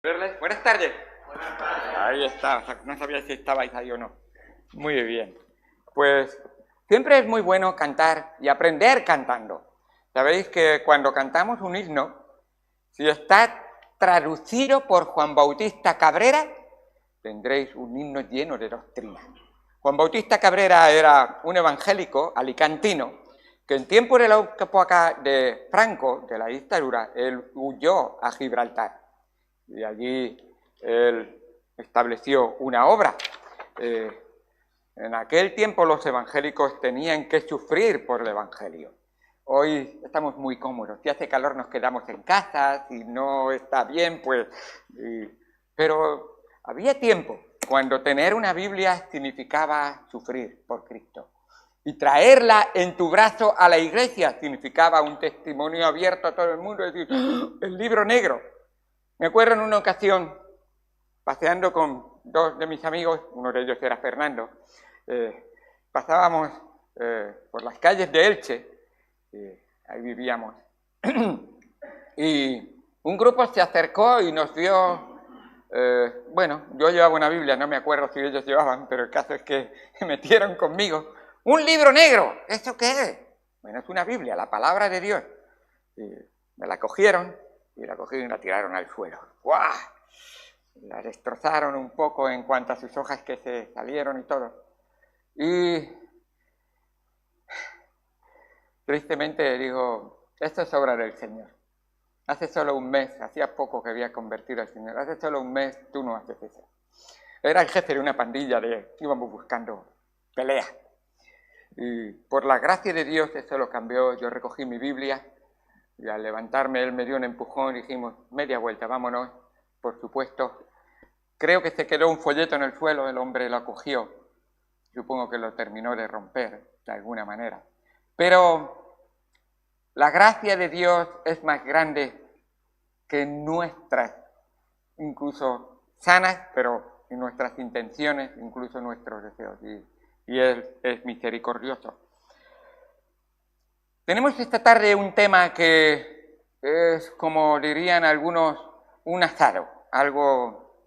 Verles. Buenas tardes. Buenas tardes. Ahí está, no sabía si estabais ahí o no. Muy bien. Pues siempre es muy bueno cantar y aprender cantando. Sabéis que cuando cantamos un himno, si está traducido por Juan Bautista Cabrera, tendréis un himno lleno de doctrina. Juan Bautista Cabrera era un evangélico alicantino que en tiempo de la época de Franco, de la dictadura, él huyó a Gibraltar. Y allí él estableció una obra. En aquel tiempo los evangélicos tenían que sufrir por el evangelio. Hoy estamos muy cómodos. Si hace calor nos quedamos en casa, si no está bien, pues... Pero había tiempo cuando tener una Biblia significaba sufrir por Cristo. Y traerla en tu brazo a la iglesia significaba un testimonio abierto a todo el mundo, es decir, el libro negro. Me acuerdo en una ocasión, paseando con dos de mis amigos, uno de ellos era Fernando, pasábamos por las calles de Elche, ahí vivíamos, y un grupo se acercó y nos dio, bueno, yo llevaba una Biblia, no me acuerdo si ellos llevaban, pero el caso es que metieron conmigo un libro negro. ¿Esto qué es? Bueno, es una Biblia, la palabra de Dios. Y me la cogieron, y la tiraron al suelo. ¡Guau! La destrozaron un poco en cuanto a sus hojas que se salieron y todo. Y tristemente digo, esto es obra del Señor. Hace solo un mes, hacía poco que había convertido al Señor, hace solo un mes tú no haces eso. Era el jefe de una pandilla íbamos buscando pelea. Y por la gracia de Dios eso lo cambió. Yo recogí mi Biblia y al levantarme él me dio un empujón y dijimos, media vuelta, vámonos. Por supuesto, creo que se quedó un folleto en el suelo, el hombre lo cogió. Supongo que lo terminó de romper de alguna manera. Pero la gracia de Dios es más grande que nuestras, incluso sanas, pero en nuestras intenciones, incluso nuestros deseos. Y Él es misericordioso. Tenemos esta tarde un tema que es, como dirían algunos, un asado, algo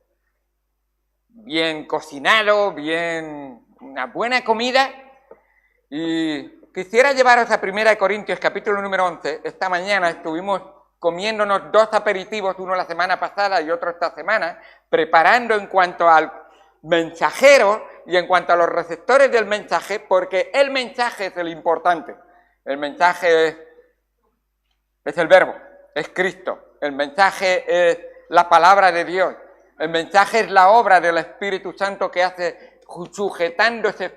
bien cocinado, una buena comida. Y quisiera llevaros a 1 Corintios, capítulo número 11. Esta mañana estuvimos comiéndonos 2 aperitivos, uno la semana pasada y otro esta semana, preparando en cuanto al mensajero y en cuanto a los receptores del mensaje, porque el mensaje es el importante. El mensaje es el verbo, es Cristo. El mensaje es la palabra de Dios. El mensaje es la obra del Espíritu Santo que hace sujetándose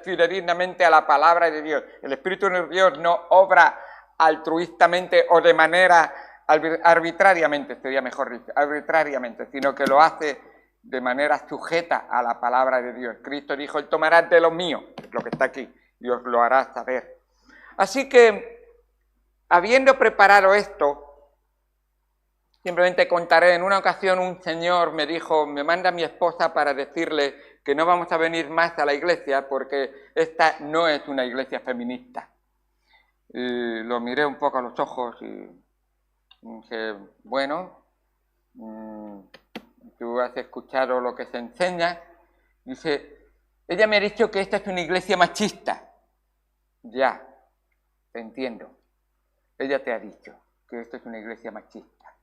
fidedignamente a la palabra de Dios. El Espíritu de Dios no obra altruistamente o de manera arbitrariamente, sería mejor dicho, arbitrariamente, sino que lo hace de manera sujeta a la palabra de Dios. Cristo dijo, Él tomará de lo mío, lo que está aquí, y os lo hará saber. Así que, habiendo preparado esto, simplemente contaré, en una ocasión un señor me dijo, me manda mi esposa para decirle que no vamos a venir más a la iglesia porque esta no es una iglesia feminista. Y lo miré un poco a los ojos y dije, bueno, tú has escuchado lo que se enseña. Dice, ella me ha dicho que esta es una iglesia machista. Ya, te entiendo. Ella te ha dicho que esto es una iglesia machista.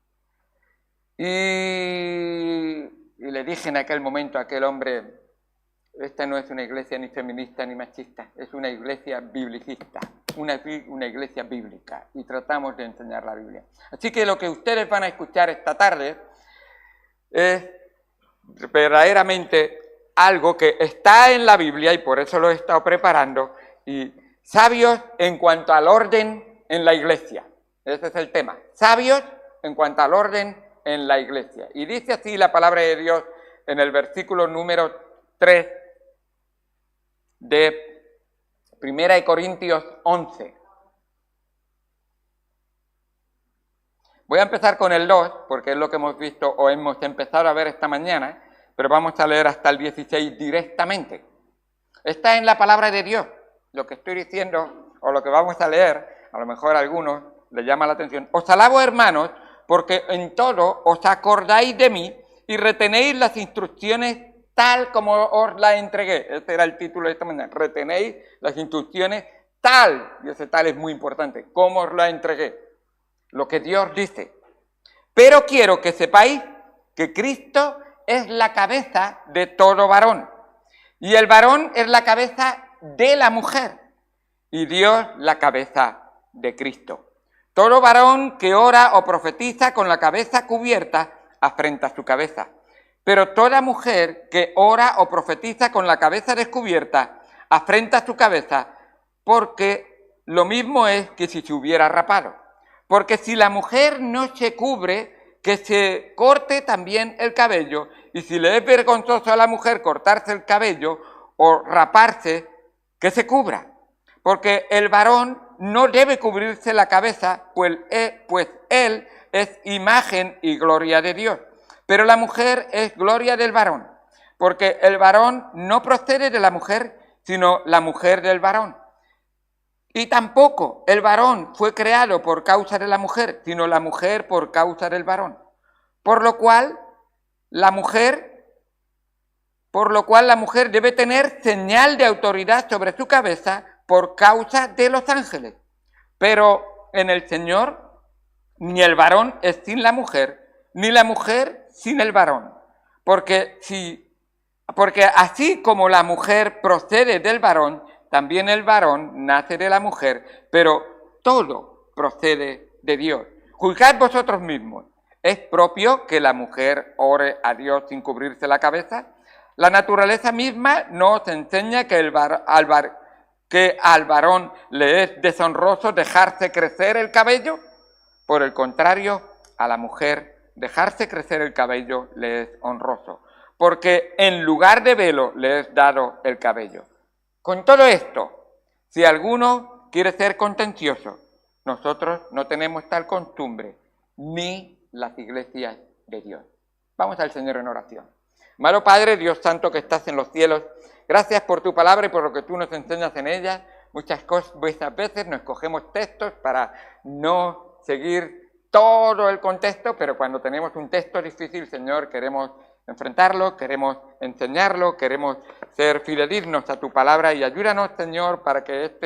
Y le dije en aquel momento a aquel hombre, esta no es una iglesia ni feminista ni machista, es una iglesia biblicista, una iglesia bíblica, y tratamos de enseñar la Biblia. Así que lo que ustedes van a escuchar esta tarde es verdaderamente algo que está en la Biblia y por eso lo he estado preparando, y sabios en cuanto al orden en la iglesia. Ese es el tema, sabios en cuanto al orden en la iglesia. Y dice así la palabra de Dios en el versículo número 3 de 1 Corintios 11. Voy a empezar con el 2, porque es lo que hemos visto o hemos empezado a ver esta mañana, pero vamos a leer hasta el 16 directamente. Está en la palabra de Dios. Lo que estoy diciendo, o lo que vamos a leer, a lo mejor a algunos les llama la atención. Os alabo, hermanos, porque en todo os acordáis de mí, y retenéis las instrucciones tal como os las entregué. Este era el título de esta mañana. Retenéis las instrucciones tal, y ese tal es muy importante, como os las entregué. Lo que Dios dice. Pero quiero que sepáis que Cristo es la cabeza de todo varón. Y el varón es la cabeza de la mujer. Y Dios la cabeza de Cristo. Todo varón que ora o profetiza con la cabeza cubierta afrenta su cabeza. Pero toda mujer que ora o profetiza con la cabeza descubierta afrenta su cabeza, porque lo mismo es que si se hubiera rapado. Porque si la mujer no se cubre, que se corte también el cabello, y si le es vergonzoso a la mujer cortarse el cabello o raparse, que se cubra. Porque el varón no debe cubrirse la cabeza, pues él es imagen y gloria de Dios. Pero la mujer es gloria del varón, porque el varón no procede de la mujer, sino la mujer del varón. Y tampoco el varón fue creado por causa de la mujer, sino la mujer por causa del varón. Por lo cual la mujer debe tener señal de autoridad sobre su cabeza por causa de los ángeles. Pero en el Señor, ni el varón es sin la mujer, ni la mujer sin el varón. Porque así como la mujer procede del varón, también el varón nace de la mujer, pero todo procede de Dios. Juzgad vosotros mismos. ¿Es propio que la mujer ore a Dios sin cubrirse la cabeza? La naturaleza misma nos enseña que al varón le es deshonroso dejarse crecer el cabello. Por el contrario, a la mujer dejarse crecer el cabello le es honroso, porque en lugar de velo le es dado el cabello. Con todo esto, si alguno quiere ser contencioso, nosotros no tenemos tal costumbre, ni las iglesias de Dios. Vamos al Señor en oración. Amado Padre, Dios Santo que estás en los cielos, gracias por tu palabra y por lo que tú nos enseñas en ella. Muchas veces nos cogemos textos para no seguir todo el contexto, pero cuando tenemos un texto difícil, Señor, queremos enfrentarlo, queremos enseñarlo, queremos ser fidedignos a tu palabra y ayúdanos, Señor, para que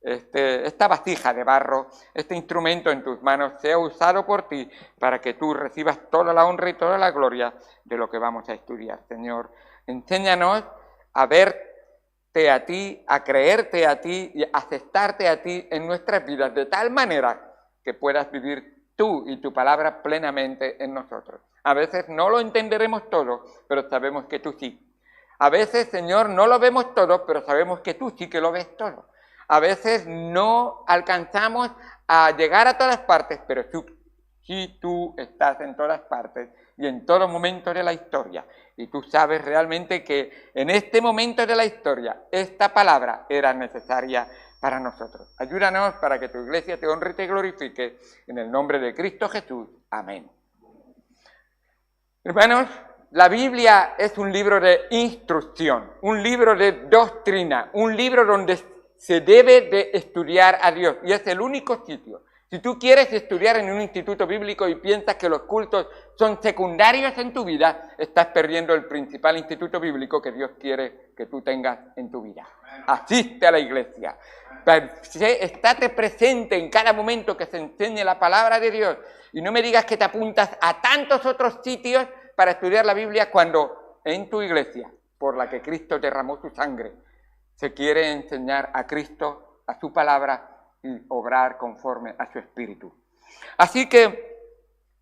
esta vasija de barro, este instrumento en tus manos, sea usado por ti para que tú recibas toda la honra y toda la gloria de lo que vamos a estudiar, Señor. Enséñanos a verte a ti, a creerte a ti y a aceptarte a ti en nuestras vidas de tal manera que puedas vivir tú y tu palabra plenamente en nosotros. A veces no lo entenderemos todo, pero sabemos que tú sí. A veces, Señor, no lo vemos todo, pero sabemos que tú sí que lo ves todo. A veces no alcanzamos a llegar a todas partes, pero tú estás en todas partes y en todo momento de la historia. Y tú sabes realmente que en este momento de la historia esta palabra era necesaria para nosotros. Ayúdanos para que tu iglesia te honre y te glorifique. En el nombre de Cristo Jesús. Amén. Hermanos, la Biblia es un libro de instrucción, un libro de doctrina, un libro donde se debe de estudiar a Dios. Y es el único sitio. Si tú quieres estudiar en un instituto bíblico y piensas que los cultos son secundarios en tu vida, estás perdiendo el principal instituto bíblico que Dios quiere que tú tengas en tu vida. Asiste a la iglesia. Estate presente en cada momento que se enseñe la palabra de Dios. Y no me digas que te apuntas a tantos otros sitios para estudiar la Biblia cuando en tu iglesia, por la que Cristo derramó su sangre, se quiere enseñar a Cristo, a su palabra y obrar conforme a su espíritu. Así que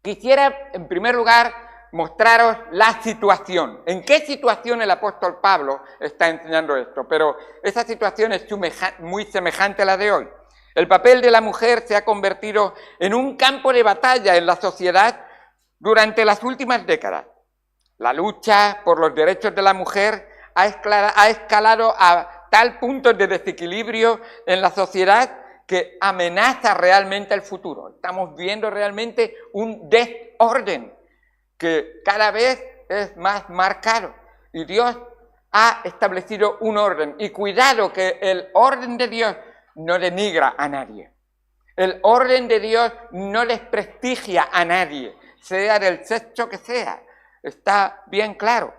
quisiera, en primer lugar, mostraros la situación. ¿En qué situación el apóstol Pablo está enseñando esto? Pero esa situación es muy semejante a la de hoy. El papel de la mujer se ha convertido en un campo de batalla en la sociedad durante las últimas décadas. La lucha por los derechos de la mujer ha escalado a tal punto de desequilibrio en la sociedad que amenaza realmente el futuro. Estamos viendo realmente un desorden que cada vez es más marcado. Y Dios ha establecido un orden. Y cuidado que el orden de Dios no denigra a nadie. El orden de Dios no desprestigia a nadie, sea del sexo que sea. Está bien claro.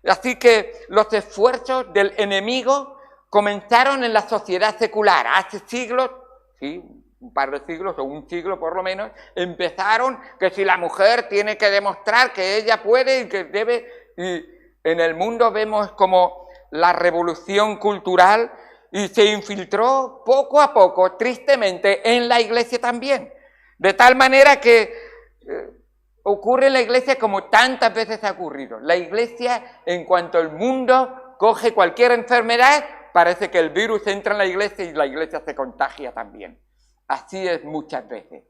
Así que los esfuerzos del enemigo comenzaron en la sociedad secular. Hace siglos, sí, un par de siglos o un siglo por lo menos, empezaron que si la mujer tiene que demostrar que ella puede y que debe, y en el mundo vemos como la revolución cultural y se infiltró poco a poco, tristemente, en la iglesia también. De tal manera que ocurre en la iglesia como tantas veces ha ocurrido. La iglesia, en cuanto el mundo coge cualquier enfermedad, parece que el virus entra en la iglesia y la iglesia se contagia también. Así es muchas veces.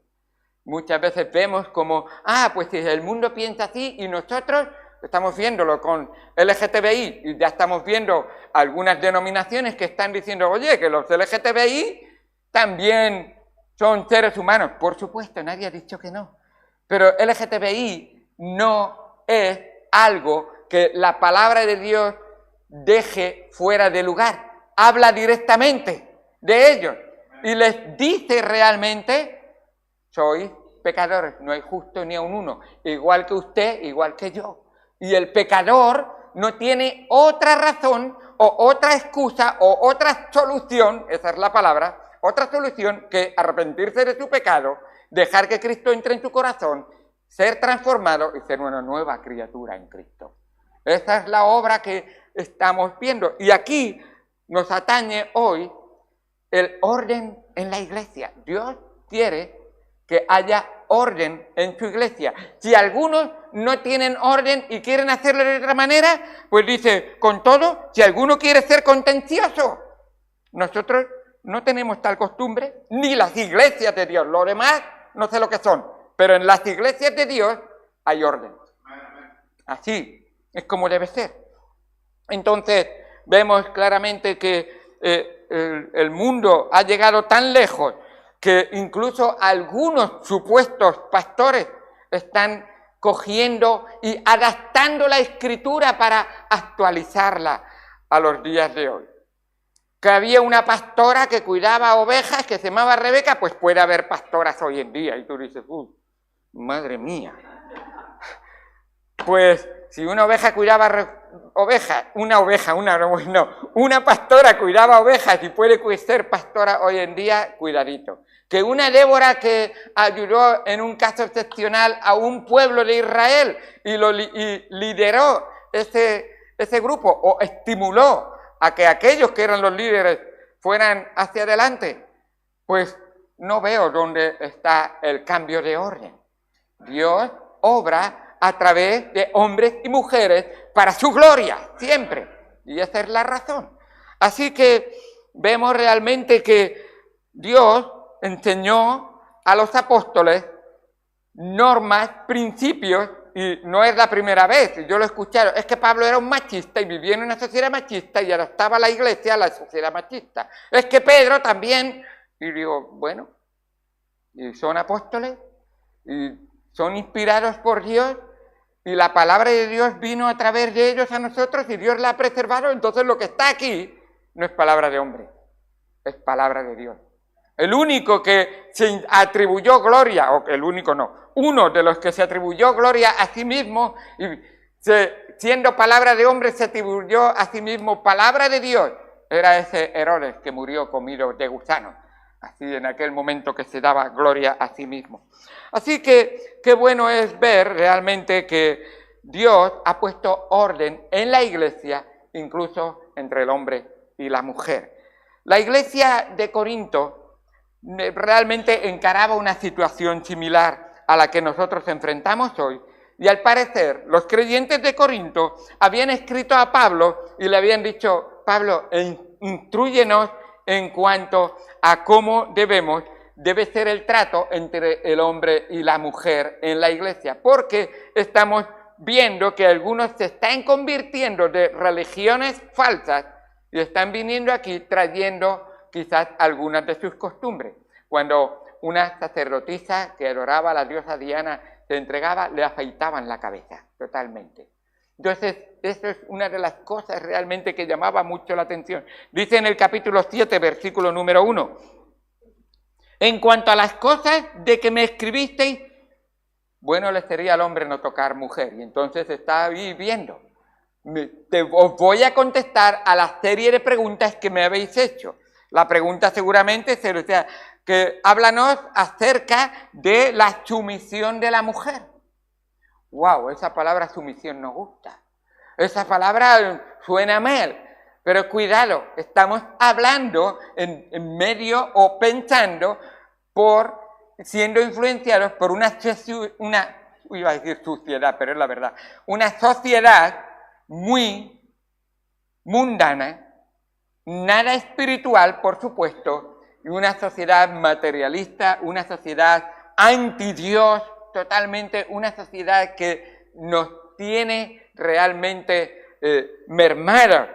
Muchas veces vemos como, pues si el mundo piensa así y nosotros estamos viéndolo con LGTBI y ya estamos viendo algunas denominaciones que están diciendo, oye, que los LGTBI también son seres humanos. Por supuesto, nadie ha dicho que no. Pero LGTBI no es algo que la palabra de Dios deje fuera de lugar. Habla directamente de ellos y les dice realmente, sois pecadores, no hay justo ni a un uno, igual que usted, igual que yo. Y el pecador no tiene otra razón o otra excusa o otra solución, esa es la palabra, otra solución que arrepentirse de su pecado, dejar que Cristo entre en su corazón, ser transformado y ser una nueva criatura en Cristo. Esa es la obra que estamos viendo. Y aquí nos atañe hoy el orden en la iglesia. Dios quiere que haya orden en su iglesia. Si algunos no tienen orden y quieren hacerlo de otra manera, pues dice, con todo, si alguno quiere ser contencioso, nosotros no tenemos tal costumbre, ni las iglesias de Dios. Lo demás no sé lo que son, pero en las iglesias de Dios hay orden. Así es como debe ser. Entonces, vemos claramente que el mundo ha llegado tan lejos que incluso algunos supuestos pastores están cogiendo y adaptando la escritura para actualizarla a los días de hoy. Que había una pastora que cuidaba ovejas que se llamaba Rebeca, pues puede haber pastoras hoy en día. Y tú dices, madre mía. Pues si una oveja cuidaba una pastora cuidaba ovejas y puede ser pastora hoy en día, cuidadito. Que una Débora que ayudó en un caso excepcional a un pueblo de Israel y lideró ese grupo o estimuló a que aquellos que eran los líderes fueran hacia adelante, pues no veo dónde está el cambio de orden. Dios obra a través de hombres y mujeres para su gloria, siempre. Y esa es la razón. Así que vemos realmente que Dios enseñó a los apóstoles normas, principios, y no es la primera vez, yo lo he escuchado, es que Pablo era un machista y vivía en una sociedad machista y adaptaba la iglesia a la sociedad machista. Es que Pedro también, y digo, bueno, y son apóstoles, y son inspirados por Dios, y la palabra de Dios vino a través de ellos a nosotros y Dios la ha preservado, entonces lo que está aquí no es palabra de hombre, es palabra de Dios. El único que se atribuyó gloria, o el único no, uno de los que se atribuyó gloria a sí mismo, y siendo palabra de hombre se atribuyó a sí mismo palabra de Dios, era ese Herodes que murió comido de gusanos, así en aquel momento que se daba gloria a sí mismo. Así que qué bueno es ver realmente que Dios ha puesto orden en la iglesia, incluso entre el hombre y la mujer. La iglesia de Corinto realmente encaraba una situación similar a la que nosotros enfrentamos hoy, y al parecer los creyentes de Corinto habían escrito a Pablo y le habían dicho, Pablo, instrúyenos en cuanto a cómo debe ser el trato entre el hombre y la mujer en la iglesia, porque estamos viendo que algunos se están convirtiendo de religiones falsas y están viniendo aquí trayendo quizás algunas de sus costumbres. Cuando una sacerdotisa que adoraba a la diosa Diana se entregaba, le afeitaban la cabeza totalmente. Entonces, eso es una de las cosas realmente que llamaba mucho la atención. Dice en el capítulo 7, versículo número 1, en cuanto a las cosas de que me escribisteis, bueno le sería al hombre no tocar mujer. Y entonces está ahí viendo. Os voy a contestar a la serie de preguntas que me habéis hecho. La pregunta seguramente será que háblanos acerca de la sumisión de la mujer. ¡Wow! Esa palabra sumisión nos gusta. Esa palabra suena mal. Pero cuidado, estamos hablando en medio o pensando siendo influenciados por iba a decir suciedad, pero es la verdad, una sociedad muy mundana, nada espiritual, por supuesto, y una sociedad materialista, una sociedad anti-Dios, totalmente, una sociedad que nos tiene realmente mermado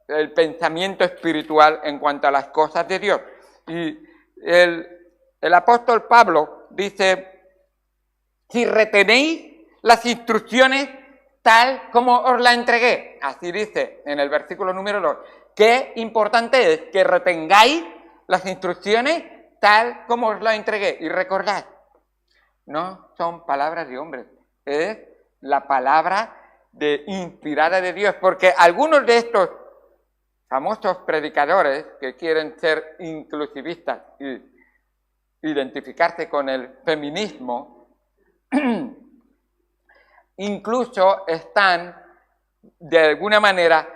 el pensamiento espiritual en cuanto a las cosas de Dios. Y el apóstol Pablo dice, si retenéis las instrucciones tal como os la entregué, así dice en el versículo número 2, qué importante es que retengáis las instrucciones tal como os la entregué. Y recordad, no son palabras de hombres, es la palabra inspirada de Dios, porque algunos de estos famosos predicadores que quieren ser inclusivistas y identificarse con el feminismo, incluso están de alguna manera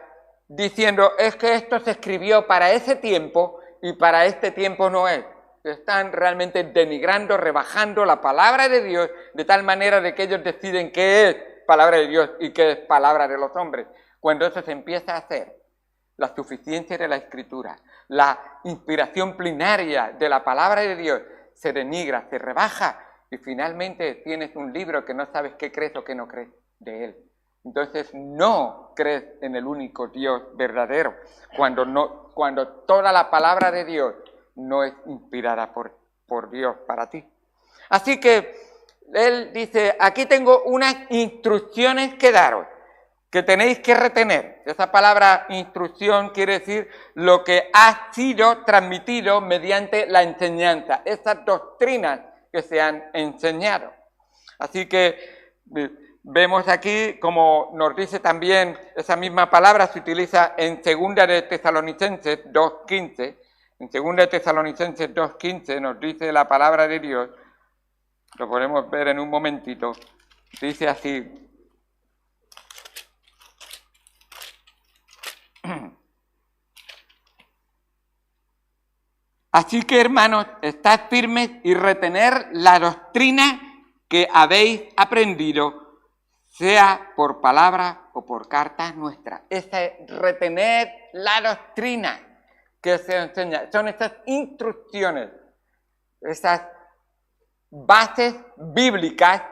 diciendo es que esto se escribió para ese tiempo y para este tiempo no es. Están realmente denigrando, rebajando la palabra de Dios de tal manera de que ellos deciden qué es palabra de Dios y qué es palabra de los hombres. Cuando eso se empieza a hacer, la suficiencia de la Escritura, la inspiración plenaria de la palabra de Dios se denigra, se rebaja y finalmente tienes un libro que no sabes qué crees o qué no crees de él. Entonces no crees en el único Dios verdadero cuando toda la palabra de Dios no es inspirada por Dios para ti. Así que él dice, aquí tengo unas instrucciones que daros, que tenéis que retener. Esa palabra instrucción quiere decir lo que ha sido transmitido mediante la enseñanza, esas doctrinas que se han enseñado. Así que vemos aquí, como nos dice también esa misma palabra, se utiliza en 2 de Tesalonicenses 2:15. En 2 de Tesalonicenses 2:15 nos dice la palabra de Dios, lo podemos ver en un momentito, dice así. Así que, hermanos, estad firmes y retener la doctrina que habéis aprendido, sea por palabra o por carta nuestra. Esa es retener la doctrina que se enseña. Son estas instrucciones, esas bases bíblicas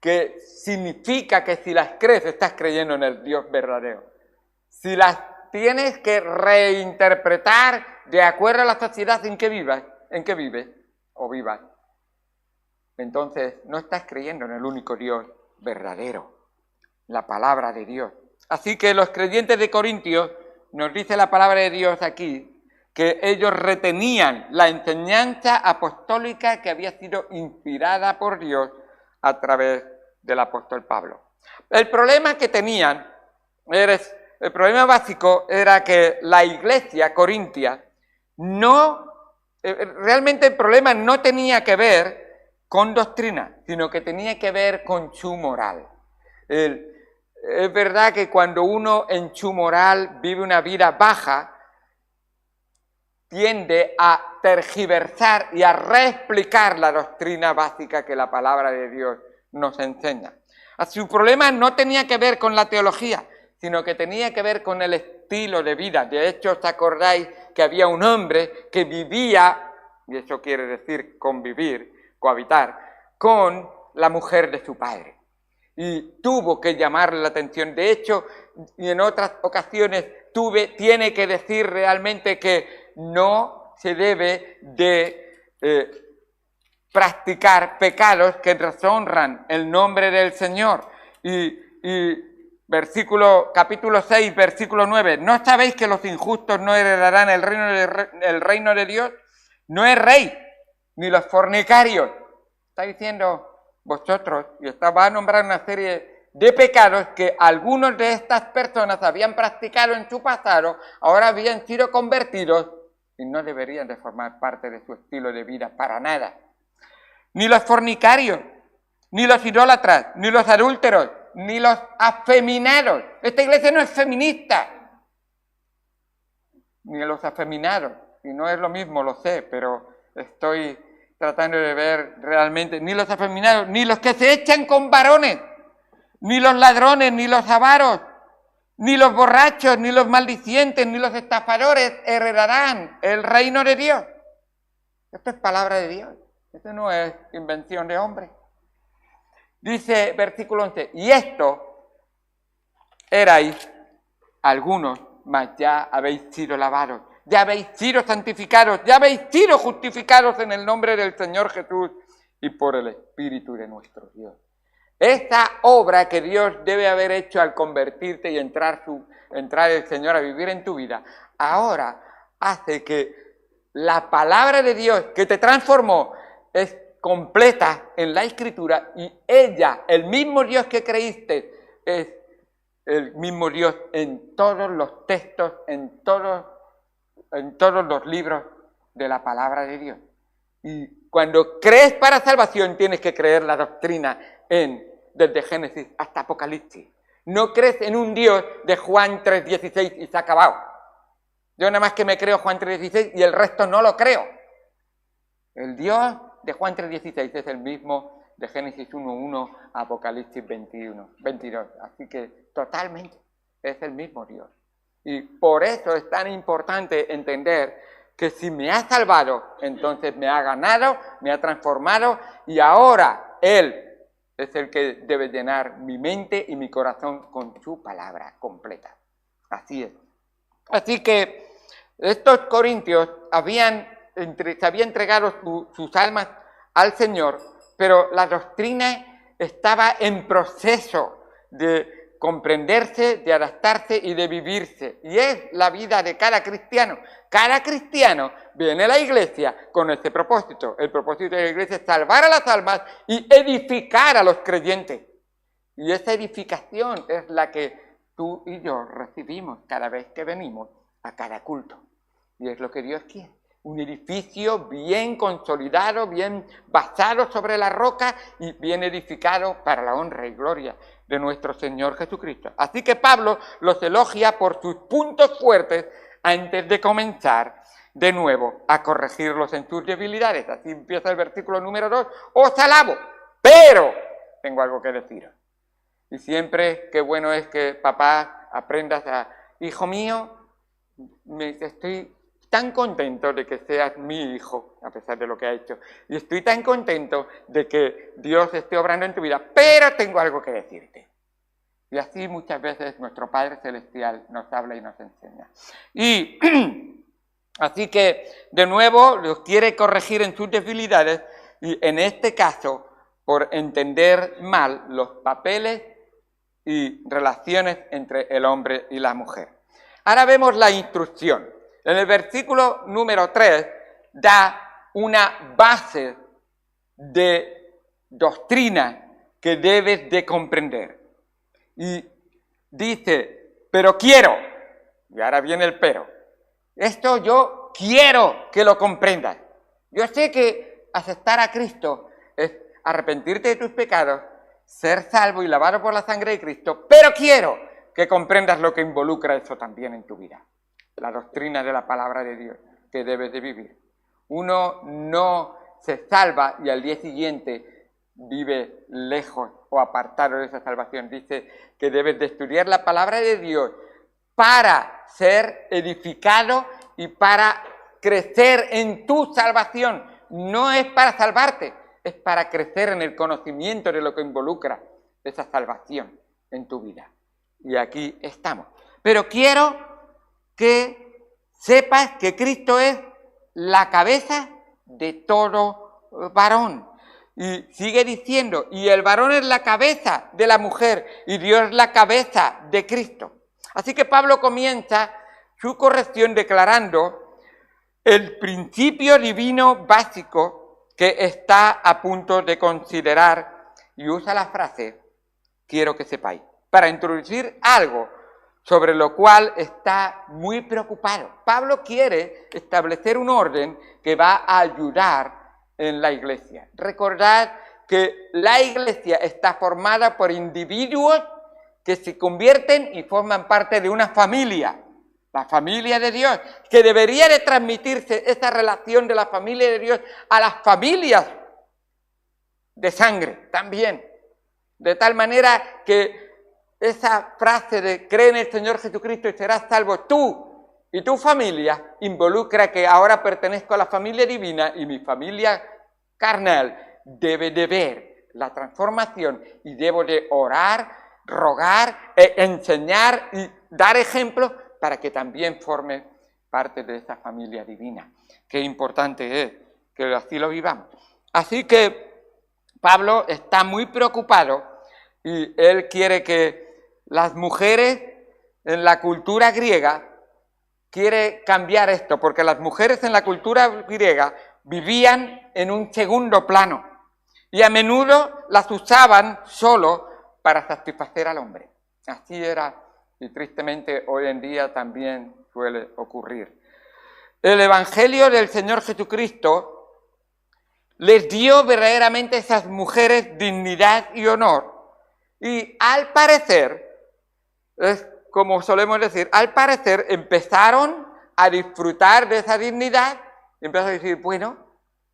que significa que si las crees, estás creyendo en el Dios verdadero. Si las tienes que reinterpretar de acuerdo a la sociedad en que vives o vivas, entonces no estás creyendo en el único Dios verdadero, la palabra de Dios. Así que los creyentes de Corintios, nos dice la palabra de Dios aquí, que ellos retenían la enseñanza apostólica que había sido inspirada por Dios a través del apóstol Pablo. El problema que tenían el problema básico era que la iglesia corintia realmente el problema no tenía que ver con doctrina, sino que tenía que ver con su moral. Es verdad que cuando uno en su moral vive una vida baja, tiende a tergiversar y a reexplicar la doctrina básica que la palabra de Dios nos enseña. Su problema no tenía que ver con la teología, sino que tenía que ver con el estilo de vida. De hecho, ¿os acordáis que había un hombre que vivía, y eso quiere decir convivir, cohabitar, con la mujer de su padre? Y tuvo que llamarle la atención. De hecho, y en otras ocasiones tiene que decir realmente que no se debe de practicar pecados que deshonran el nombre del Señor. Capítulo 6, versículo 9. ¿No sabéis que los injustos no heredarán el reino de Dios? No es rey, ni los fornicarios. Está diciendo, vosotros, y va a nombrar una serie de pecados que algunos de estas personas habían practicado en su pasado, ahora habían sido convertidos y no deberían de formar parte de su estilo de vida para nada. Ni los fornicarios, ni los idólatras, ni los adúlteros, ni los afeminados. Esta iglesia no es feminista. Ni los afeminados. Y no es lo mismo, lo sé, pero estoy tratando de ver realmente. Ni los afeminados, ni los que se echan con varones, ni los ladrones, ni los avaros, ni los borrachos, ni los maldicientes, ni los estafadores heredarán el reino de Dios. Esto es palabra de Dios. Esto no es invención de hombre. Dice versículo 11, y esto erais algunos, mas ya habéis sido lavados, ya habéis sido santificados, ya habéis sido justificados en el nombre del Señor Jesús y por el Espíritu de nuestro Dios. Esta obra que Dios debe haber hecho al convertirte y entrar el Señor a vivir en tu vida, ahora hace que la palabra de Dios que te transformó es completa en la Escritura y ella, el mismo Dios que creíste, es el mismo Dios en todos los textos, en todos los libros de la palabra de Dios. Y cuando crees para salvación tienes que creer la doctrina desde Génesis hasta Apocalipsis. No crees en un Dios de Juan 3:16 y se ha acabado. Yo nada más que me creo Juan 3:16 y el resto no lo creo. El Dios de Juan 3:16 es el mismo de Génesis 1:1 a Apocalipsis 22. Así que totalmente es el mismo Dios. Y por eso es tan importante entender que si me ha salvado, entonces me ha ganado, me ha transformado y ahora Él es el que debe llenar mi mente y mi corazón con su palabra completa. Así es. Así que estos corintios se habían entregado sus almas al Señor, pero la doctrina estaba en proceso de comprenderse, de adaptarse y de vivirse. Y es la vida de cada cristiano. Cada cristiano viene a la iglesia con ese propósito. El propósito de la iglesia es salvar a las almas y edificar a los creyentes. Y esa edificación es la que tú y yo recibimos cada vez que venimos a cada culto. Y es lo que Dios quiere. Un edificio bien consolidado, bien basado sobre la roca y bien edificado para la honra y gloria de nuestro Señor Jesucristo. Así que Pablo los elogia por sus puntos fuertes antes de comenzar de nuevo a corregirlos en sus debilidades. Así empieza el versículo número 2. Os alabo, pero tengo algo que deciros. Y siempre qué bueno es que papá aprendas a, hijo mío, estoy tan contento de que seas mi hijo, a pesar de lo que ha hecho. Y estoy tan contento de que Dios esté obrando en tu vida, pero tengo algo que decirte. Y así muchas veces nuestro Padre Celestial nos habla y nos enseña. Y así que, de nuevo, los quiere corregir en sus debilidades y en este caso, por entender mal los papeles y relaciones entre el hombre y la mujer. Ahora vemos la instrucción. En el versículo número 3 da una base de doctrina que debes de comprender. Y dice, pero quiero, y ahora viene el pero, esto yo quiero que lo comprendas. Yo sé que aceptar a Cristo es arrepentirte de tus pecados, ser salvo y lavado por la sangre de Cristo, pero quiero que comprendas lo que involucra eso también en tu vida. La doctrina de la palabra de Dios que debes de vivir. Uno no se salva y al día siguiente vive lejos o apartado de esa salvación. Dice que debes de estudiar la palabra de Dios para ser edificado y para crecer en tu salvación. No es para salvarte, es para crecer en el conocimiento de lo que involucra esa salvación en tu vida. Y aquí estamos. Pero quiero que sepas que Cristo es la cabeza de todo varón. Y sigue diciendo, y el varón es la cabeza de la mujer, y Dios es la cabeza de Cristo. Así que Pablo comienza su corrección declarando el principio divino básico que está a punto de considerar y usa la frase quiero que sepáis, para introducir algo sobre lo cual está muy preocupado. Pablo quiere establecer un orden que va a ayudar en la iglesia. Recordad que la iglesia está formada por individuos que se convierten y forman parte de una familia, la familia de Dios, que debería de transmitirse esa relación de la familia de Dios a las familias de sangre también, de tal manera que esa frase de cree en el Señor Jesucristo y serás salvo tú y tu familia involucra que ahora pertenezco a la familia divina y mi familia carnal debe de ver la transformación y debo de orar, rogar, enseñar y dar ejemplos para que también forme parte de esa familia divina. Qué importante es que así lo vivamos. Así que Pablo está muy preocupado y él quiere que las mujeres en la cultura griega, quiere cambiar esto, porque las mujeres en la cultura griega vivían en un segundo plano y a menudo las usaban solo para satisfacer al hombre. Así era y tristemente hoy en día también suele ocurrir. El Evangelio del Señor Jesucristo les dio verdaderamente a esas mujeres dignidad y honor y al parecer, es como solemos decir, al parecer empezaron a disfrutar de esa dignidad y empezaron a decir, bueno,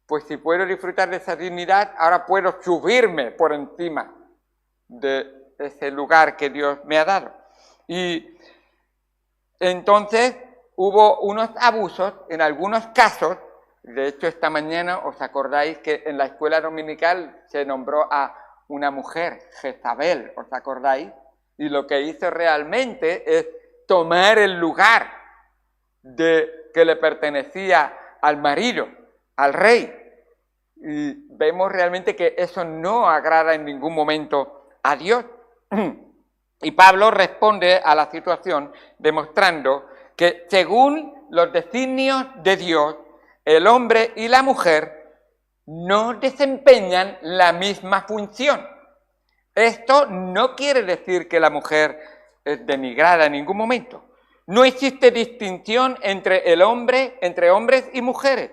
pues si puedo disfrutar de esa dignidad, ahora puedo subirme por encima de ese lugar que Dios me ha dado. Y entonces hubo unos abusos en algunos casos. De hecho, esta mañana os acordáis que en la escuela dominical se nombró a una mujer, Jezabel, ¿os acordáis? Y lo que hizo realmente es tomar el lugar que le pertenecía al marido, al rey. Y vemos realmente que eso no agrada en ningún momento a Dios. Y Pablo responde a la situación demostrando que según los designios de Dios, el hombre y la mujer no desempeñan la misma función. Esto no quiere decir que la mujer es denigrada en ningún momento. No existe distinción entre hombres y mujeres.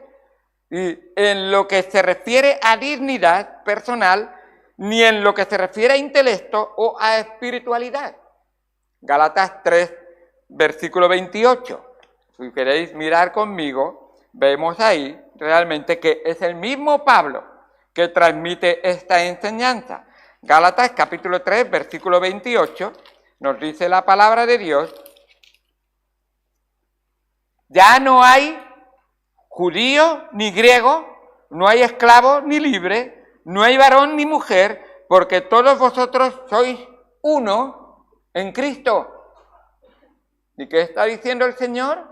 Y en lo que se refiere a dignidad personal, ni en lo que se refiere a intelecto o a espiritualidad. Gálatas 3, versículo 28. Si queréis mirar conmigo, vemos ahí realmente que es el mismo Pablo que transmite esta enseñanza. Gálatas capítulo 3, versículo 28, nos dice la palabra de Dios, ya no hay judío ni griego, no hay esclavo ni libre, no hay varón ni mujer, porque todos vosotros sois uno en Cristo. ¿Y qué está diciendo el Señor?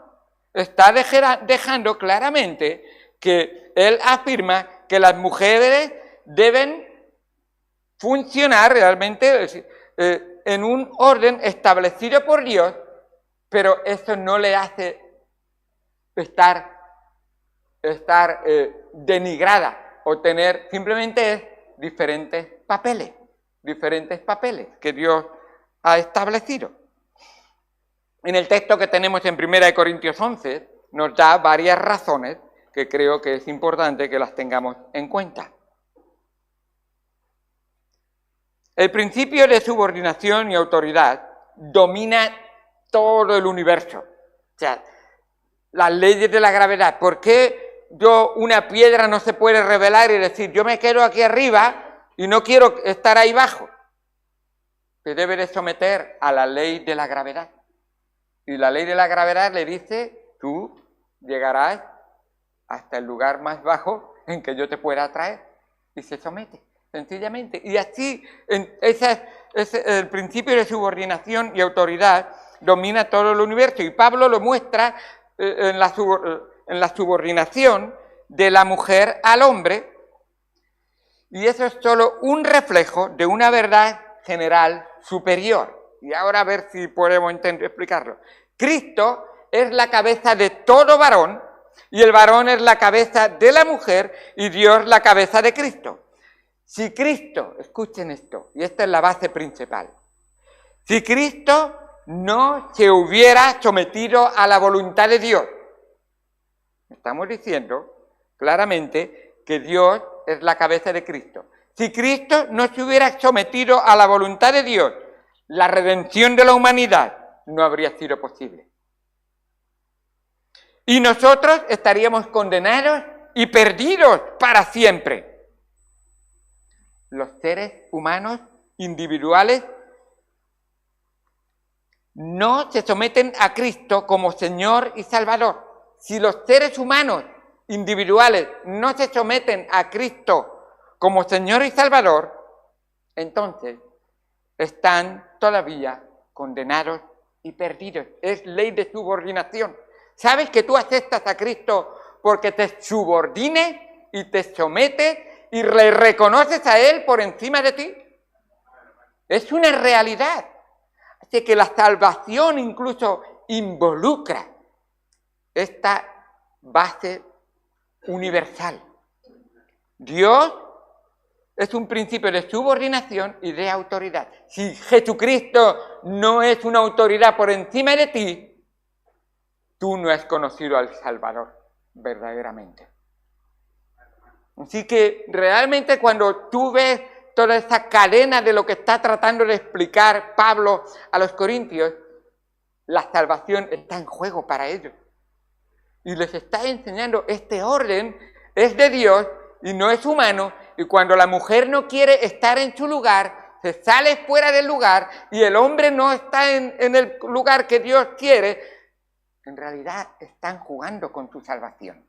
Está dejando claramente que Él afirma que las mujeres deben funcionar realmente en un orden establecido por Dios, pero eso no le hace estar denigrada o tener, simplemente es diferentes papeles que Dios ha establecido. En el texto que tenemos en 1 Corintios 11 nos da varias razones que creo que es importante que las tengamos en cuenta. El principio de subordinación y autoridad domina todo el universo. O sea, las leyes de la gravedad. ¿Por qué una piedra no se puede revelar y decir, yo me quedo aquí arriba y no quiero estar ahí abajo? Se debe de someter a la ley de la gravedad. Y la ley de la gravedad le dice, tú llegarás hasta el lugar más bajo en que yo te pueda traer. Y se somete. Sencillamente. Y así, el principio de subordinación y autoridad domina todo el universo. Y Pablo lo muestra en la subordinación de la mujer al hombre. Y eso es solo un reflejo de una verdad general superior. Y ahora a ver si podemos explicarlo. Cristo es la cabeza de todo varón, y el varón es la cabeza de la mujer, y Dios la cabeza de Cristo. Si Cristo, escuchen esto, y esta es la base principal, si Cristo no se hubiera sometido a la voluntad de Dios, estamos diciendo claramente que Dios es la cabeza de Cristo. Si Cristo no se hubiera sometido a la voluntad de Dios, la redención de la humanidad no habría sido posible. Y nosotros estaríamos condenados y perdidos para siempre. Los seres humanos individuales no se someten a Cristo como Señor y Salvador. Si los seres humanos individuales no se someten a Cristo como Señor y Salvador, entonces están todavía condenados y perdidos. Es ley de subordinación. ¿Sabes que tú aceptas a Cristo porque te subordine y te somete y le reconoces a Él por encima de ti? Es una realidad. Así que la salvación incluso involucra esta base universal. Dios es un principio de subordinación y de autoridad. Si Jesucristo no es una autoridad por encima de ti, tú no has conocido al Salvador verdaderamente. Así que realmente cuando tú ves toda esa cadena de lo que está tratando de explicar Pablo a los corintios, la salvación está en juego para ellos. Y les está enseñando este orden es de Dios y no es humano, y cuando la mujer no quiere estar en su lugar, se sale fuera del lugar y el hombre no está en el lugar que Dios quiere, en realidad están jugando con su salvación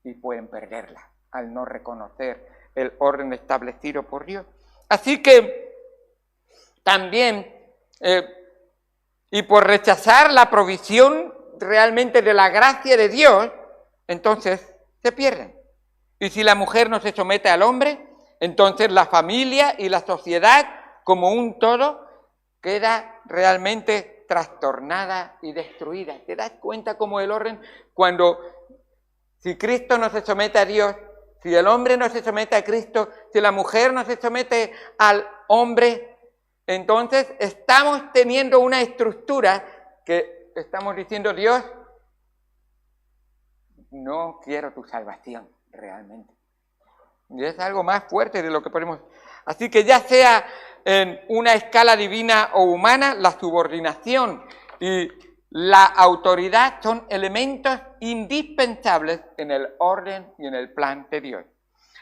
y pueden perderla al no reconocer el orden establecido por Dios. Así que también, y por rechazar la provisión realmente de la gracia de Dios, entonces se pierden. Y si la mujer no se somete al hombre, entonces la familia y la sociedad como un todo queda realmente trastornada y destruida. ¿Te das cuenta cómo el orden, si Cristo no se somete a Dios, si el hombre no se somete a Cristo, si la mujer no se somete al hombre, entonces estamos teniendo una estructura que estamos diciendo, Dios, no quiero tu salvación realmente. Y es algo más fuerte de lo que podemos. Así que ya sea en una escala divina o humana, la subordinación y la autoridad son elementos indispensables en el orden y en el plan de Dios.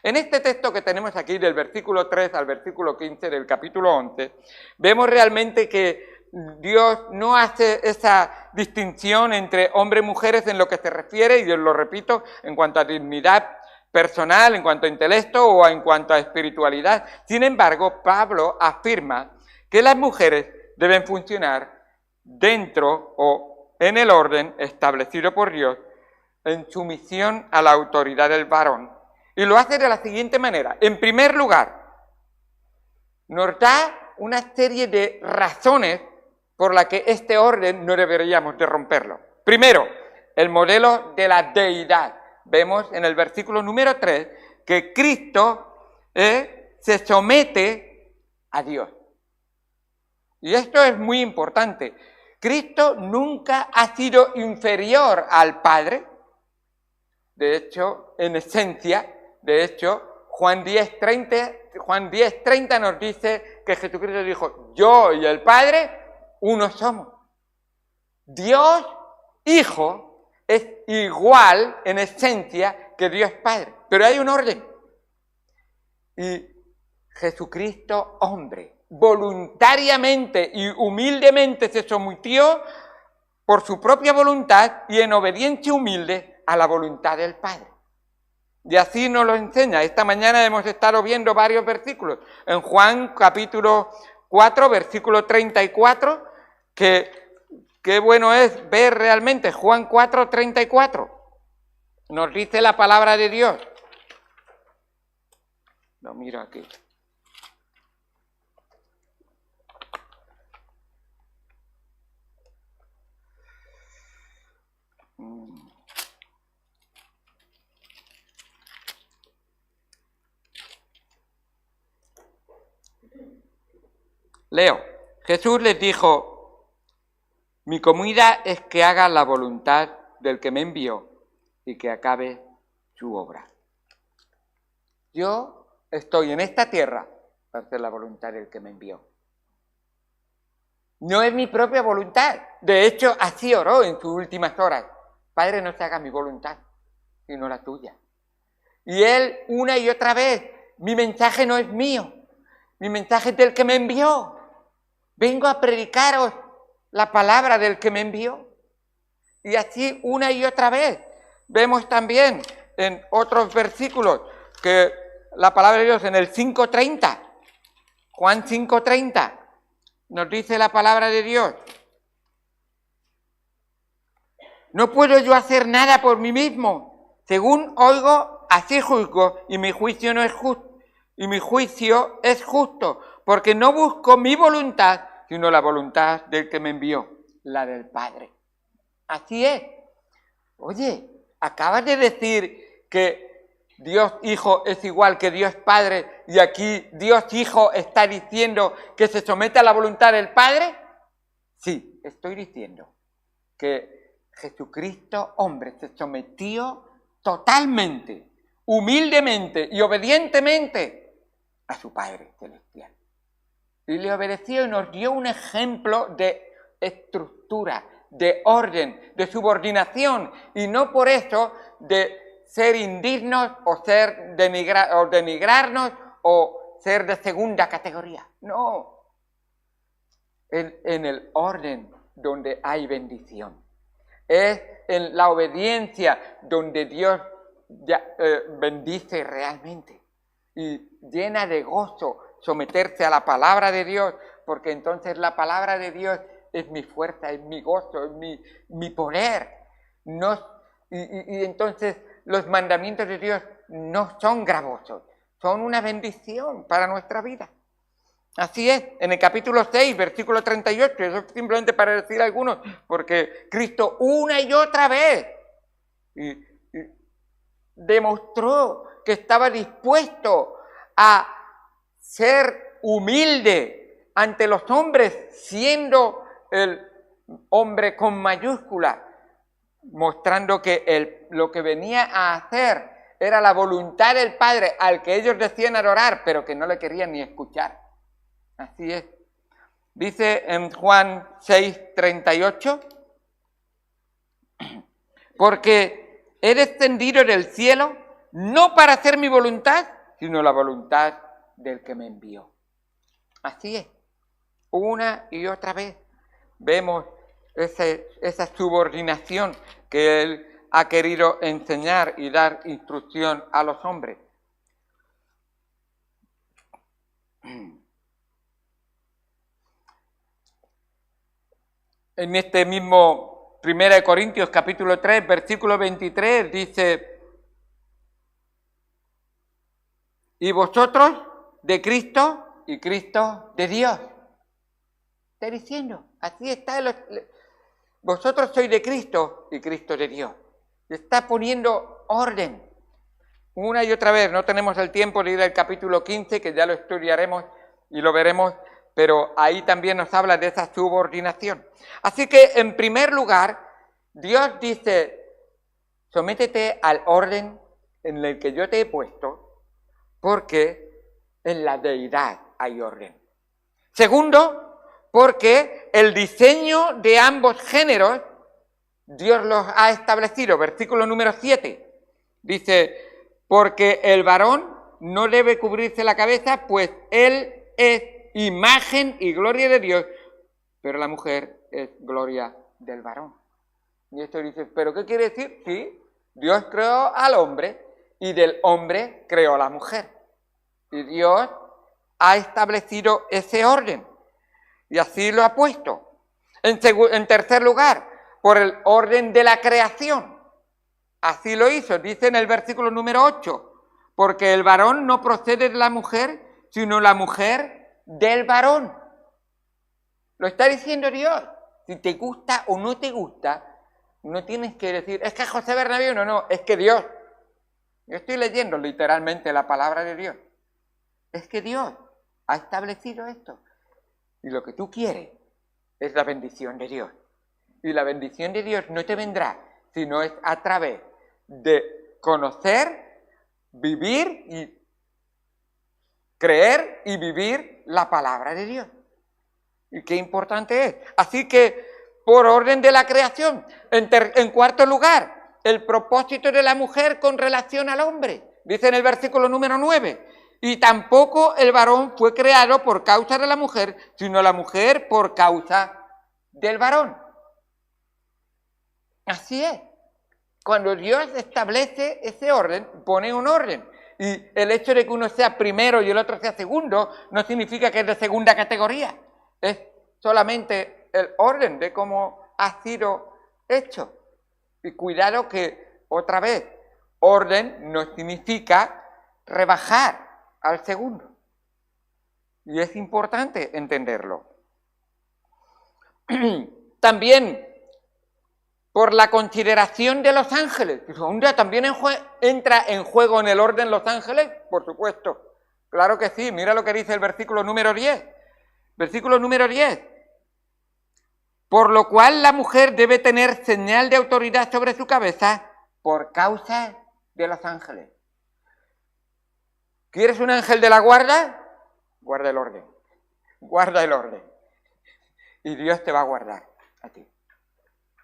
En este texto que tenemos aquí, del versículo 3 al versículo 15 del capítulo 11, vemos realmente que Dios no hace esa distinción entre hombres y mujeres en lo que se refiere, y yo lo repito, en cuanto a dignidad personal, en cuanto a intelecto o en cuanto a espiritualidad. Sin embargo, Pablo afirma que las mujeres deben funcionar dentro o en el orden establecido por Dios en sumisión a la autoridad del varón. Y lo hace de la siguiente manera. En primer lugar, nos da una serie de razones por las que este orden no deberíamos de romperlo. Primero, el modelo de la deidad. Vemos en el versículo número 3 que Cristo se somete a Dios. Y esto es muy importante. Cristo nunca ha sido inferior al Padre. De hecho, en esencia, Juan 10:30 nos dice que Jesucristo dijo, yo y el Padre, uno somos. Dios, Hijo, es igual en esencia que Dios Padre, pero hay un orden. Y Jesucristo, hombre, voluntariamente y humildemente se sometió por su propia voluntad y en obediencia humilde a la voluntad del Padre. Y así nos lo enseña. Esta mañana hemos estado viendo varios versículos. En Juan capítulo 4, versículo 34, que qué bueno es ver realmente Juan 4, 34. Nos dice la palabra de Dios. Lo miro aquí. Leo. Jesús les dijo: mi comida es que haga la voluntad del que me envió y que acabe su obra. Yo estoy en esta tierra para hacer la voluntad del que me envió. No es mi propia voluntad. De hecho, así oró en sus últimas horas. Padre, no se haga mi voluntad, sino la tuya. Y él, una y otra vez, mi mensaje no es mío, mi mensaje es del que me envió. Vengo a predicaros la palabra del que me envió. Y así una y otra vez. Vemos también en otros versículos que la palabra de Dios en el 5:30, Juan 5:30, nos dice la palabra de Dios: no puedo yo hacer nada por mí mismo. Según oigo, así juzgo, y mi juicio no es justo, y mi juicio es justo, porque no busco mi voluntad, sino la voluntad del que me envió, la del Padre. Así es. Oye, acabas de decir que Dios Hijo es igual que Dios Padre, y aquí Dios Hijo está diciendo que se somete a la voluntad del Padre. Sí, estoy diciendo que Jesucristo, hombre, se sometió totalmente, humildemente y obedientemente a su Padre celestial. Y le obedeció y nos dio un ejemplo de estructura, de orden, de subordinación, y no por eso de ser indignos o ser denigrarnos o ser de segunda categoría. No. En el orden donde hay bendición. Es en la obediencia donde Dios bendice realmente y llena de gozo someterse a la palabra de Dios, porque entonces la palabra de Dios es mi fuerza, es mi gozo, es mi poder. Y entonces los mandamientos de Dios no son gravosos, son una bendición para nuestra vida. Así es, en el capítulo 6, versículo 38, eso es simplemente para decir algunos, porque Cristo una y otra vez demostró que estaba dispuesto a ser humilde ante los hombres, siendo el hombre con mayúscula, mostrando que lo que venía a hacer era la voluntad del Padre al que ellos decían adorar, pero que no le querían ni escuchar. Así es. Dice en Juan 6:38, porque he descendido del cielo no para hacer mi voluntad, sino la voluntad del que me envió. Así es. Una y otra vez vemos esa subordinación que él ha querido enseñar y dar instrucción a los hombres. En este mismo 1 Corintios capítulo 3, versículo 23, dice: y vosotros de Cristo y Cristo de Dios. Está diciendo, así está, vosotros sois de Cristo y Cristo de Dios. Está poniendo orden. Una y otra vez, no tenemos el tiempo de ir al capítulo 15, que ya lo estudiaremos y lo veremos, pero ahí también nos habla de esa subordinación. Así que, en primer lugar, Dios dice: sométete al orden en el que yo te he puesto, porque en la deidad hay orden. Segundo, porque el diseño de ambos géneros, Dios los ha establecido. Versículo número 7, dice: porque el varón no debe cubrirse la cabeza, pues él es imagen y gloria de Dios, pero la mujer es gloria del varón. Y esto dice, ¿pero qué quiere decir? Sí, Dios creó al hombre y del hombre creó a la mujer. Y Dios ha establecido ese orden y así lo ha puesto. En tercer lugar, por el orden de la creación. Así lo hizo, dice en el versículo número 8, porque el varón no procede de la mujer, sino la mujer del varón. Lo está diciendo Dios. Si te gusta o no te gusta, no tienes que decir, es que José Bernabé, no, es que Dios. Yo estoy leyendo literalmente la palabra de Dios. Es que Dios ha establecido esto. Y lo que tú quieres es la bendición de Dios. Y la bendición de Dios no te vendrá, sino es a través de conocer, vivir y creer y vivir la palabra de Dios. Y qué importante es. Así que, por orden de la creación, en cuarto lugar, el propósito de la mujer con relación al hombre. Dice en el versículo número 9, y tampoco el varón fue creado por causa de la mujer, sino la mujer por causa del varón. Así es. Cuando Dios establece ese orden, pone un orden. Y el hecho de que uno sea primero y el otro sea segundo, no significa que es de segunda categoría. Es solamente el orden de cómo ha sido hecho. Y cuidado que, otra vez, orden no significa rebajar al segundo. Y es importante entenderlo. También, por la consideración de los ángeles. ¿También entra en juego en el orden los ángeles? Por supuesto. Claro que sí. Mira lo que dice el versículo número 10. Versículo número 10. Por lo cual la mujer debe tener señal de autoridad sobre su cabeza por causa de los ángeles. ¿Quieres un ángel de la guarda? Guarda el orden. Guarda el orden. Y Dios te va a guardar a ti.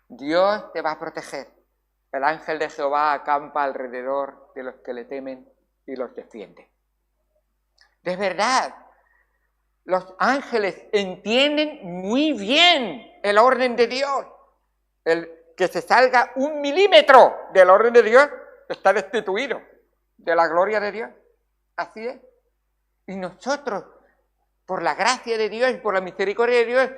Dios te va a proteger. El ángel de Jehová acampa alrededor de los que le temen y los defiende. De verdad, los ángeles entienden muy bien el orden de Dios. El que se salga 1 milímetro del orden de Dios está destituido de la gloria de Dios. Así es. Y nosotros, por la gracia de Dios y por la misericordia de Dios,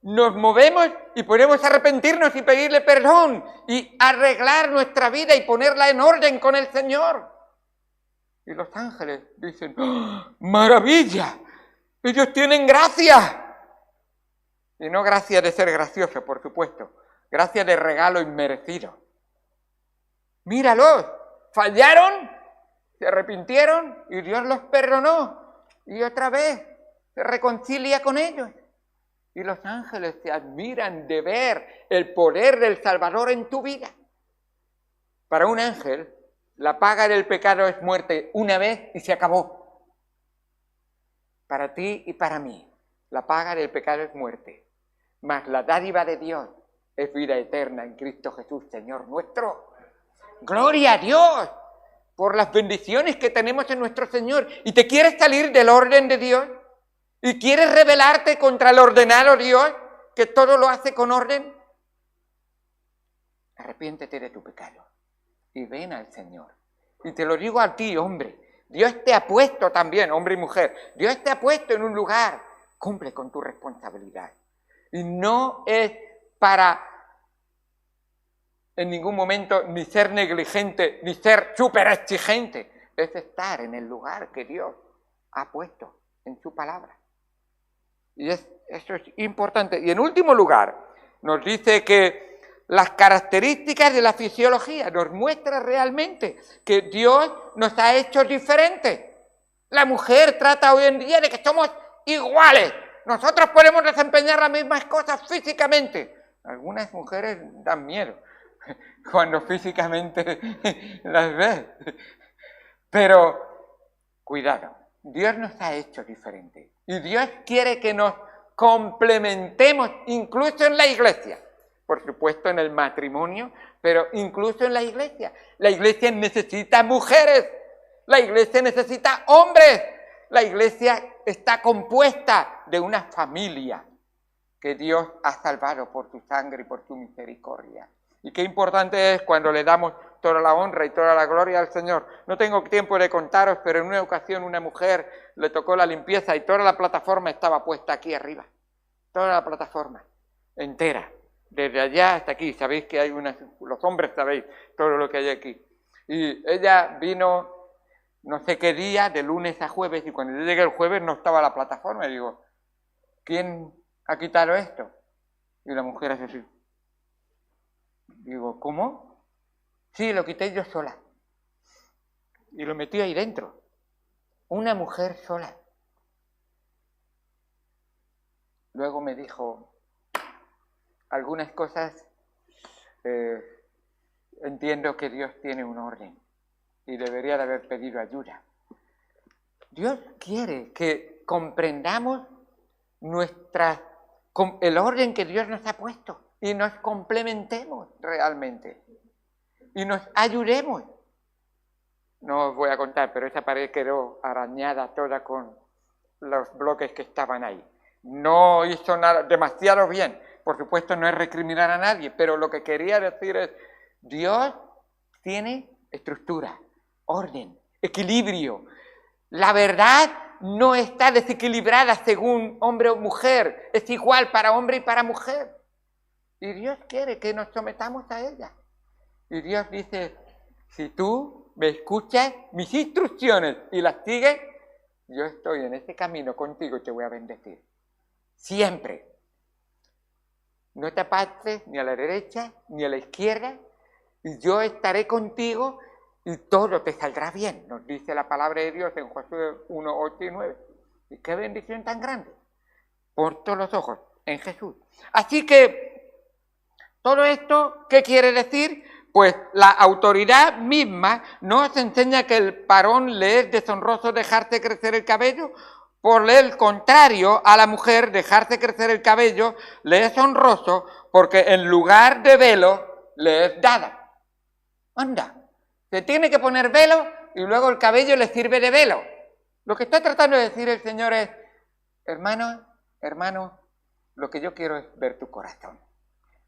nos movemos y podemos arrepentirnos y pedirle perdón y arreglar nuestra vida y ponerla en orden con el Señor. Y los ángeles dicen, ¡oh, maravilla! Ellos tienen gracia. Y no gracia de ser gracioso, por supuesto. Gracia de regalo inmerecido. Míralos, fallaron, se arrepintieron y Dios los perdonó. Y otra vez se reconcilia con ellos. Y los ángeles se admiran de ver el poder del Salvador en tu vida. Para un ángel, la paga del pecado es muerte una vez y se acabó. Para ti y para mí, la paga del pecado es muerte. Mas la dádiva de Dios es vida eterna en Cristo Jesús, Señor nuestro. ¡Gloria a Dios! Por las bendiciones que tenemos en nuestro Señor. ¿Y te quieres salir del orden de Dios? ¿Y quieres rebelarte contra el ordenado Dios, que todo lo hace con orden? Arrepiéntete de tu pecado y ven al Señor. Y te lo digo a ti, hombre. Dios te ha puesto también, hombre y mujer. Dios te ha puesto en un lugar. Cumple con tu responsabilidad. Y no es para en ningún momento ni ser negligente, ni ser súper exigente. Es estar en el lugar que Dios ha puesto en su palabra. Y eso es importante. Y en último lugar, nos dice que las características de la fisiología nos muestra realmente que Dios nos ha hecho diferentes. La mujer trata hoy en día de que somos iguales. Nosotros podemos desempeñar las mismas cosas físicamente. Algunas mujeres dan miedo cuando físicamente las ves. Pero, cuidado, Dios nos ha hecho diferentes. Y Dios quiere que nos complementemos, incluso en la iglesia. Por supuesto en el matrimonio, pero incluso en la iglesia. La iglesia necesita mujeres. La iglesia necesita hombres. La iglesia está compuesta de una familia que Dios ha salvado por su sangre y por su misericordia. Y qué importante es cuando le damos toda la honra y toda la gloria al Señor. No tengo tiempo de contaros, pero en una ocasión una mujer le tocó la limpieza y toda la plataforma estaba puesta aquí arriba. Toda la plataforma entera, desde allá hasta aquí. Sabéis que hay los hombres sabéis todo lo que hay aquí. Y ella vino no sé qué día, de lunes a jueves, y cuando yo llegué el jueves no estaba la plataforma. Y digo, ¿quién ha quitado esto? Y la mujer hace así. Digo, ¿cómo? Sí, lo quité yo sola. Y lo metí ahí dentro. Una mujer sola. luego me dijo algunas cosas. Entiendo que Dios tiene un orden y debería de haber pedido ayuda. Dios quiere que comprendamos el orden que Dios nos ha puesto y nos complementemos realmente y nos ayudemos. No os voy a contar, pero esa pared quedó arañada toda con los bloques que estaban ahí. No hizo nada demasiado bien. Por supuesto, no es recriminar a nadie, pero lo que quería decir es, Dios tiene estructura, orden, equilibrio. La verdad no está desequilibrada según hombre o mujer, es igual para hombre y para mujer. Y Dios quiere que nos sometamos a ella. Y Dios dice, si tú me escuchas mis instrucciones y las sigues, yo estoy en ese camino contigo y te voy a bendecir. Siempre. No te apartes ni a la derecha ni a la izquierda, y yo estaré contigo y todo te saldrá bien, nos dice la palabra de Dios en Josué 1, 8 y 9. Y qué bendición tan grande. Por todos los ojos en Jesús. Así que, todo esto, ¿qué quiere decir? Pues la autoridad misma nos enseña que el varón le es deshonroso dejarse crecer el cabello. Por el contrario, a la mujer dejarse crecer el cabello le es honroso porque en lugar de velo le es dada. Anda, se tiene que poner velo y luego el cabello le sirve de velo. Lo que está tratando de decir el Señor es, hermano, lo que yo quiero es ver tu corazón.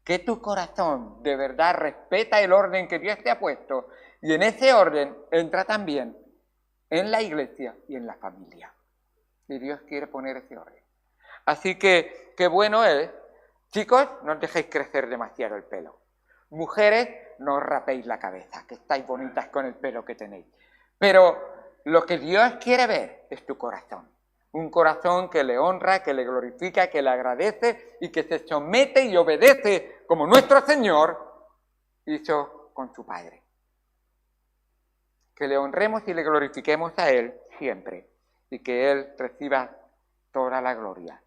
Que tu corazón de verdad respeta el orden que Dios te ha puesto y en ese orden entra también en la iglesia y en la familia. Y Dios quiere poner ese orden. Así que, qué bueno es, chicos, no os dejéis crecer demasiado el pelo. Mujeres, no os rapéis la cabeza, que estáis bonitas con el pelo que tenéis. Pero lo que Dios quiere ver es tu corazón. Un corazón que le honra, que le glorifica, que le agradece y que se somete y obedece como nuestro Señor hizo con su Padre. Que le honremos y le glorifiquemos a Él siempre y que Él reciba toda la gloria.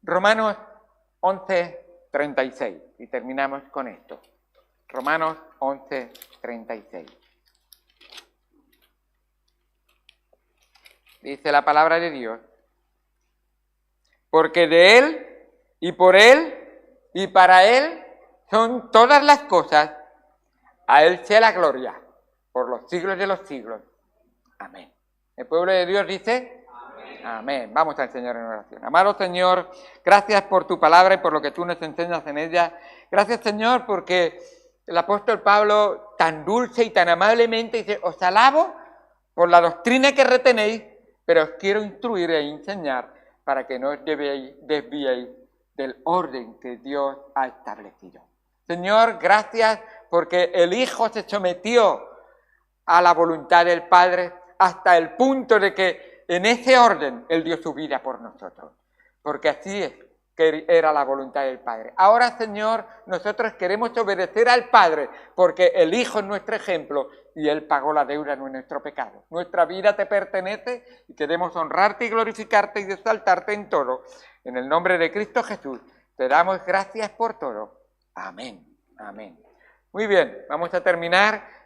Romanos 11:36 y terminamos con esto. Romanos 11:36. Dice la palabra de Dios, porque de Él y por Él y para Él son todas las cosas, a Él sea la gloria por los siglos de los siglos. Amén. El pueblo de Dios dice, amén. Amén. Vamos al Señor en oración. Amado Señor, gracias por tu palabra y por lo que tú nos enseñas en ella. Gracias, Señor, porque el apóstol Pablo tan dulce y tan amablemente dice, os alabo por la doctrina que retenéis, pero os quiero instruir e enseñar para que no os desviéis del orden que Dios ha establecido. Señor, gracias porque el Hijo se sometió a la voluntad del Padre hasta el punto de que en ese orden Él dio su vida por nosotros. Porque así es que era la voluntad del Padre. Ahora, Señor, nosotros queremos obedecer al Padre porque el Hijo es nuestro ejemplo y Él pagó la deuda de nuestro pecado. Nuestra vida te pertenece y queremos honrarte y glorificarte y exaltarte en todo. En el nombre de Cristo Jesús, te damos gracias por todo. Amén. Amén. Muy bien, vamos a terminar